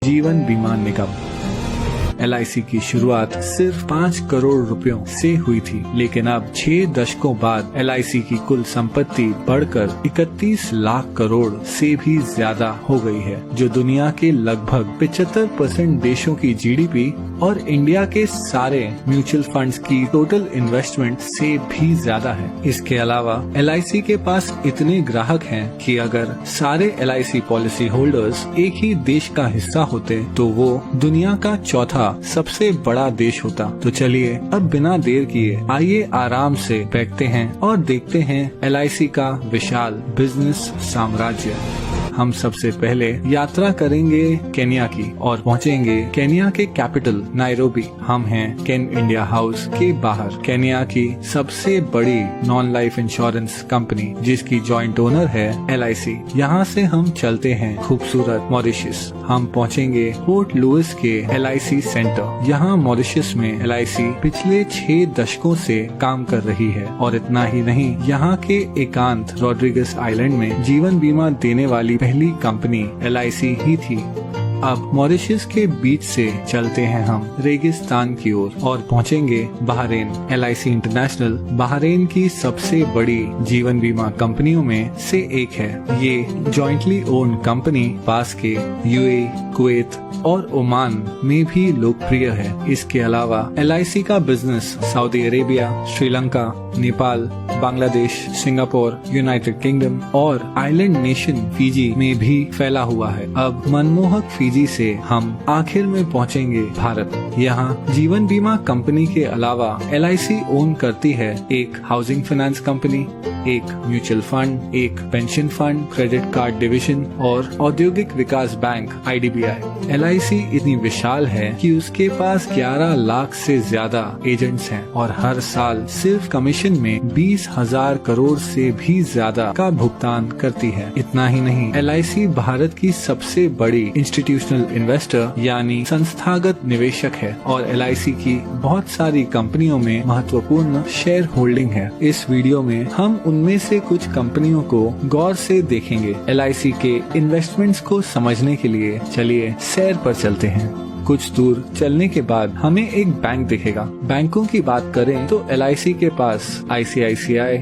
जीवन बीमा निगम LIC की शुरुआत सिर्फ 5 करोड़ रुपयों से हुई थी, लेकिन अब 6 दशकों बाद LIC की कुल संपत्ति बढ़कर 31 लाख करोड़ से भी ज्यादा हो गई है, जो दुनिया के लगभग 75% देशों की GDP और इंडिया के सारे म्यूचुअल फंड्स की टोटल इन्वेस्टमेंट से भी ज्यादा है। इसके अलावा LIC के पास इतने ग्राहक हैं कि अगर सारे LIC पॉलिसी होल्डर्स एक ही देश का हिस्सा होते तो वो दुनिया का चौथा सबसे बड़ा देश होता। तो चलिए अब बिना देर किए आइए आराम से बैठते हैं और देखते हैं LIC का विशाल बिजनेस साम्राज्य। हम सबसे पहले यात्रा करेंगे केन्या की और पहुंचेंगे केन्या के कैपिटल नायरोबी। हम हैं केन इंडिया हाउस के बाहर, केन्या की सबसे बड़ी नॉन लाइफ इंश्योरेंस कंपनी जिसकी जॉइंट ओनर है LIC। यहाँ से हम चलते हैं खूबसूरत मॉरिशस। हम पहुंचेंगे पोर्ट लुइस के LIC सेंटर। यहाँ मॉरिशस में LIC पिछले 6 दशकों से काम कर रही है और इतना ही नहीं, यहाँ के एकांत रॉड्रिगस आइलैंड में जीवन बीमा देने वाली पहली कंपनी LIC ही थी। अब मॉरिशस के बीच से चलते हैं हम रेगिस्तान की ओर और पहुंचेंगे बहरीन। LIC इंटरनेशनल बहरीन की सबसे बड़ी जीवन बीमा कंपनियों में से एक है। ये जॉइंटली ओन्ड कंपनी पास के UAE, कुवैत और ओमान में भी लोकप्रिय है। इसके अलावा LIC का business Saudi Arabia, Sri Lanka, Nepal, Bangladesh, Singapore, United kingdom और आइलैंड नेशन फिजी में भी फैला हुआ है। अब मनमोहक फिजी से हम आखिर में पहुंचेंगे भारत। यहाँ जीवन बीमा कंपनी के अलावा LIC ओन करती है एक हाउसिंग फाइनेंस कंपनी, एक म्यूचुअल फंड, एक pension fund, credit card division और औद्योगिक विकास बैंक IDBI। LIC इतनी विशाल है कि उसके पास 11 लाख से ज्यादा एजेंट्स हैं और हर साल सिर्फ कमीशन में 20,000 करोड़ से भी ज्यादा का भुगतान करती है। इतना ही नहीं, LIC भारत की सबसे बड़ी इंस्टीट्यूशनल इन्वेस्टर यानी संस्थागत निवेशक है और LIC की बहुत सारी कंपनियों में महत्वपूर्ण शेयर होल्डिंग है। इस वीडियो में हम उनमें से कुछ कंपनियों को गौर से देखेंगे। LIC के इन्वेस्टमेंट्स को समझने के लिए चलिए सैर पर चलते हैं। कुछ दूर चलने के बाद हमें एक बैंक दिखेगा। बैंकों की बात करें तो LIC के पास ICICI,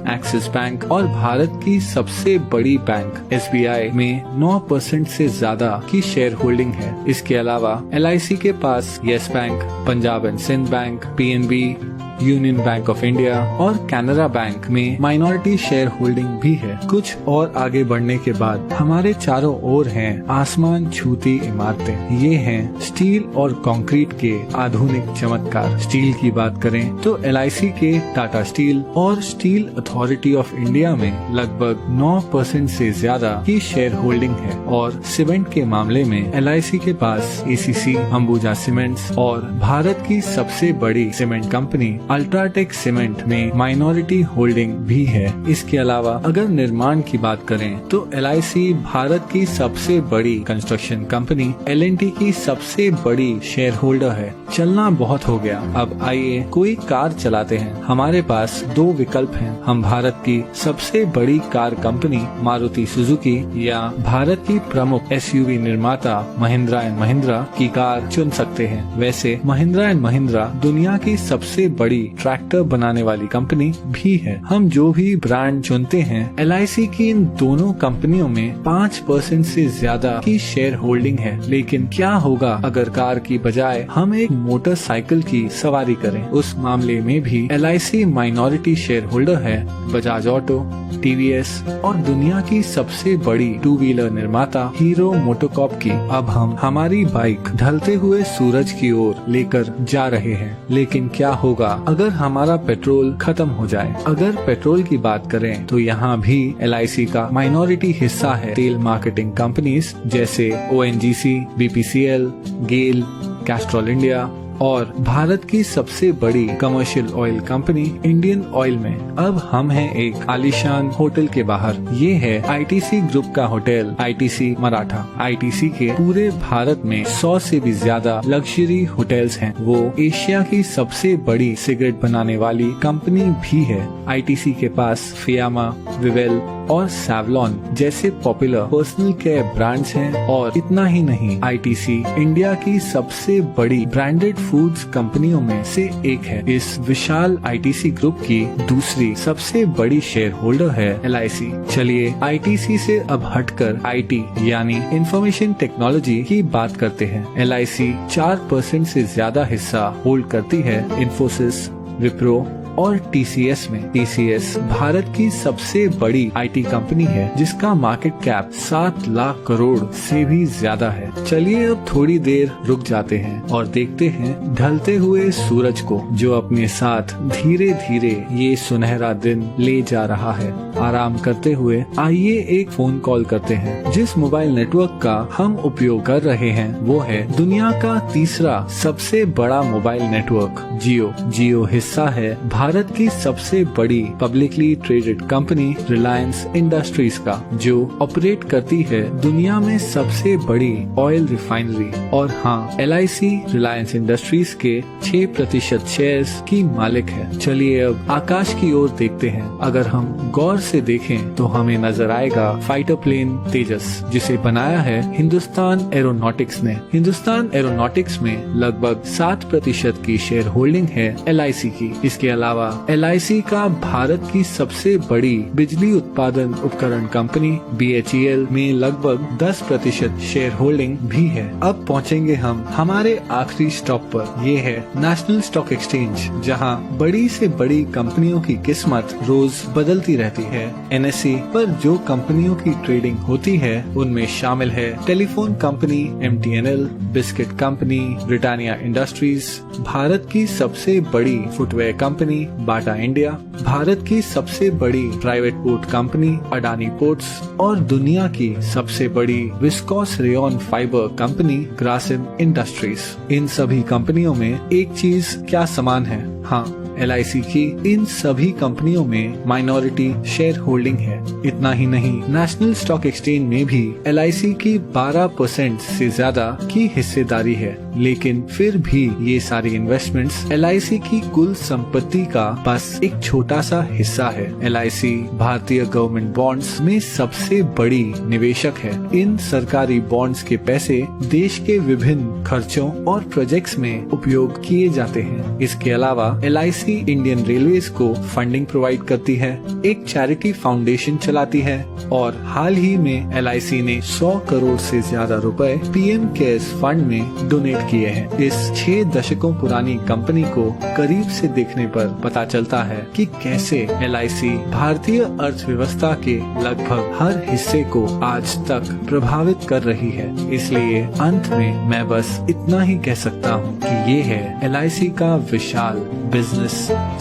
एक्सिस बैंक और भारत की सबसे बड़ी बैंक SBI में 9% से ज्यादा की शेयर होल्डिंग है। इसके अलावा LIC के पास Yes Bank, Punjab and Sind Bank, PNB, Union Bank of India और कैनरा बैंक में माइनॉरिटी शेयर होल्डिंग भी है। कुछ और आगे बढ़ने के बाद हमारे चारों ओर हैं आसमान छूती इमारतें। ये हैं स्टील और कंक्रीट के आधुनिक चमत्कार। स्टील की बात करें तो LIC के टाटा स्टील और स्टील अथॉरिटी ऑफ इंडिया में लगभग 9% से ज्यादा की शेयर होल्डिंग है और सीमेंट के मामले में LIC के पास ACC, अंबुजा सीमेंट्स और भारत की सबसे बड़ी सीमेंट कंपनी अल्ट्राटेक सीमेंट में माइनॉरिटी होल्डिंग भी है। इसके अलावा अगर निर्माण की बात करें तो LIC भारत की सबसे बड़ी कंस्ट्रक्शन कंपनी L&T की सबसे बड़ी शेयर होल्डर है। चलना बहुत हो गया, अब आइए कोई कार चलाते हैं। हमारे पास 2 विकल्प हैं। हम भारत की सबसे बड़ी कार कंपनी मारुति सुजुकी या भारत की प्रमुख SUV निर्माता महिंद्रा एंड महिंद्रा की कार चुन सकते हैं। वैसे महिंद्रा एंड महिंद्रा दुनिया की सबसे बड़ी ट्रैक्टर बनाने वाली कंपनी भी है। हम जो भी ब्रांड चुनते हैं, LIC की इन दोनों कंपनियों में 5% से ज्यादा की शेयर होल्डिंग है। लेकिन क्या होगा अगर कार की बजाय हम एक मोटरसाइकिल की सवारी करें? उस मामले में भी LIC माइनॉरिटी शेयर होल्डर है बजाज ऑटो, TVS और दुनिया की सबसे बड़ी 2 व्हीलर निर्माता हीरो मोटोकॉर्प की। अब हम हमारी बाइक ढलते हुए सूरज की ओर लेकर जा रहे हैं, लेकिन क्या होगा अगर हमारा पेट्रोल खत्म हो जाए? अगर पेट्रोल की बात करें तो यहाँ भी LIC का माइनॉरिटी हिस्सा है तेल मार्केटिंग कंपनीज जैसे ONGC, BPCL, गेल, कैस्ट्रॉल इंडिया और भारत की सबसे बड़ी commercial oil company Indian oil में। अब हम हैं एक आलीशान होटल के बाहर। ये है ITC ग्रुप का होटल ITC मराठा। ITC के पूरे भारत में 100 से भी ज्यादा लग्जरी होटल्स हैं। वो एशिया की सबसे बड़ी सिगरेट बनाने वाली कंपनी भी है। ITC के पास फियामा, विवेल, और सैवलॉन जैसे पॉपुलर पर्सनल केयर ब्रांड्स हैं। और इतना ही नहीं, आईटीसी इंडिया की सबसे बड़ी ब्रांडेड फूड्स कंपनियों में से एक है। इस विशाल आईटीसी ग्रुप की दूसरी सबसे बड़ी शेयर होल्डर है एलआईसी। चलिए आईटीसी से अब हटकर आईटी यानी इंफॉर्मेशन टेक्नोलॉजी की बात करते हैं। एलआईसी 4% से ज्यादा हिस्सा होल्ड करती है इन्फोसिस, विप्रो और टीसीएस में। टीसीएस भारत की सबसे बड़ी आईटी कंपनी है जिसका मार्केट कैप 7 लाख करोड़ से भी ज्यादा है। चलिए अब थोड़ी देर रुक जाते हैं और देखते हैं ढलते हुए सूरज को, जो अपने साथ धीरे धीरे ये सुनहरा दिन ले जा रहा है। आराम करते हुए आइए एक फोन कॉल करते हैं। जिस मोबाइल नेटवर्क का हम उपयोग कर रहे हैं वो है दुनिया का तीसरा सबसे बड़ा मोबाइल नेटवर्क जियो। जियो हिस्सा है भारत की सबसे बड़ी publicly traded company Reliance industries का, जो ऑपरेट करती है दुनिया में सबसे बड़ी ऑयल रिफाइनरी। और हाँ, एलआईसी रिलायंस इंडस्ट्रीज के 6% शेयर्स की मालिक है। चलिए अब आकाश की ओर देखते हैं। अगर हम गौर से देखें तो हमें नजर आएगा फाइटर प्लेन तेजस, जिसे बनाया है हिंदुस्तान एरोनॉटिक्स ने। हिंदुस्तान एरोनॉटिक्स में लगभग 7% की शेयर होल्डिंग है एलआईसी की। इसके अलावा एलआईसी का भारत की सबसे बड़ी बिजली उत्पादन उपकरण कंपनी बीएचईएल में लगभग 10% शेयर होल्डिंग भी है। अब पहुंचेंगे हम हमारे आखिरी स्टॉप पर। ये है नेशनल स्टॉक एक्सचेंज, जहां बड़ी से बड़ी कंपनियों की किस्मत रोज बदलती रहती है। एनएसई पर जो कंपनियों की ट्रेडिंग होती है उनमें शामिल है telephone company MTNL, biscuit company Britannia Industries, Bharat की सबसे बड़ी footwear company Bata India, Bharat की सबसे बड़ी private port company Adani Ports और दुनिया की सबसे बड़ी viscose rayon fibre company Grasim Industries. इन सभी कंपनियों में एक चीज क्या समान है? हाँ, एलआईसी की इन सभी कंपनियों में माइनॉरिटी शेयर होल्डिंग है। इतना ही नहीं, नेशनल स्टॉक एक्सचेंज में भी एलआईसी की 12% से ज्यादा की हिस्सेदारी है। लेकिन फिर भी ये सारी इन्वेस्टमेंट्स एलआईसी की कुल संपत्ति का बस एक छोटा सा हिस्सा है। एलआईसी भारतीय गवर्नमेंट बॉन्ड्स में सबसे बड़ी निवेशक है। इन सरकारी बॉन्ड्स के पैसे देश के विभिन्न खर्चों और प्रोजेक्ट्स में उपयोग किए जाते हैं। इसके अलावा एलआईसी इंडियन रेलवेज को फंडिंग प्रोवाइड करती है, एक चैरिटी फाउंडेशन चलाती है और हाल ही में एलआईसी ने 100 करोड़ से ज्यादा रुपए पीएम केयर्स फंड में डोनेट किए हैं। इस 6 दशकों पुरानी कंपनी को करीब से देखने पर पता चलता है कि कैसे एलआईसी भारतीय अर्थव्यवस्था के लगभग हर हिस्से को आज तक प्रभावित कर रही है। इसलिए अंत में मैं बस इतना ही कह सकता हूँ कि ये है एलआईसी का विशाल बिजनेस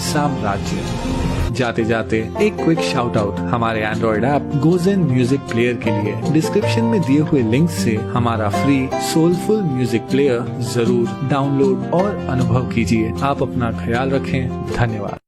साम्राज्य। जाते जाते एक क्विक शाउट आउट हमारे Android app Gojen music player के लिए। डिस्क्रिप्शन में दिए हुए लिंक से हमारा फ्री सोलफुल म्यूजिक प्लेयर जरूर डाउनलोड और अनुभव कीजिए। आप अपना ख्याल रखें। धन्यवाद।